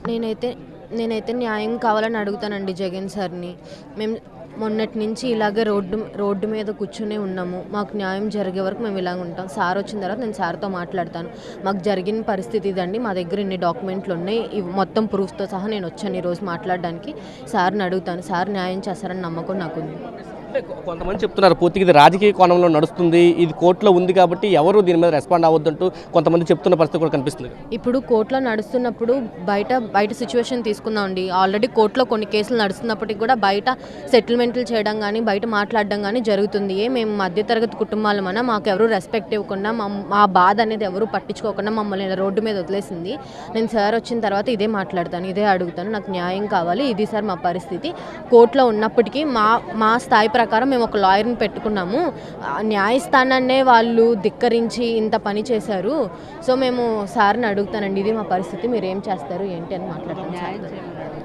నేనైతే నేనైతే న్యాయం కావాలని అడుగుతానండి జగన్ సార్‌ని. మేము మొన్నటి నుంచి ఇలాగే రోడ్డు మీద కూర్చొనే ఉన్నాము. మాకు న్యాయం జరిగే వరకు మేము ఇలాగ ఉంటాం. సార్ వచ్చిన తర్వాత నేను సార్‌తో మాట్లాడతాను. మాకు జరిగిన పరిస్థితి ఇదండి. మా దగ్గర ఇన్ని డాక్యుమెంట్లున్నాయి. ఇవి మొత్తం ప్రూఫ్‌తో సహా నేనొచ్చాను ఈరోజు మాట్లాడడానికి. సార్‌ని అడుగుతాను. సార్ న్యాయం చేస్తారని నమ్మకం నాకుంది. అంటే కొంతమంది చెప్తున్నారు పూర్తిగా ఇది రాజకీయ కోణంలో నడుస్తుంది. ఇది కోర్టులో ఉంది కాబట్టి ఎవరు దీని మీద రెస్పాండ్ అవ్వద్దంటూ కొంతమంది చెప్తున్న పరిస్థితి కూడా కనిపిస్తుంది. ఇప్పుడు కోర్టులో నడుస్తున్నప్పుడు బయట సిచ్యువేషన్ తీసుకుందామండి. ఆల్రెడీ కోర్టులో కొన్ని కేసులు నడుస్తున్నప్పటికి కూడా బయట సెటిల్మెంట్లు చేయడం కానీ, బయట మాట్లాడడం కానీ జరుగుతుంది. మేము మధ్యతరగతి కుటుంబాలమన్నా మాకెవరు రెస్పెక్ట్ ఇవ్వకుండా, మా బాధ అనేది ఎవరు పట్టించుకోకుండా మమ్మల్ని ఇలా రోడ్డు మీద వదిలేసింది. నేను సార్ వచ్చిన తర్వాత ఇదే మాట్లాడతాను, ఇదే అడుగుతాను. నాకు న్యాయం కావాలి. ఇది సార్ మా పరిస్థితి. కోర్టులో ఉన్నప్పటికీ మా స్థాయి ప్రకారం మేము ఒక లాయర్‌ని పెట్టుకున్నాము. న్యాయస్థానాన్నే వాళ్ళు ధిక్కరించి ఇంత పని చేశారు. సో మేము సార్‌ని అడుగుతానండి, ఇది మా పరిస్థితి, మీరేం చేస్తారు ఏంటి అని మాట్లాడతాను సార్‌తో.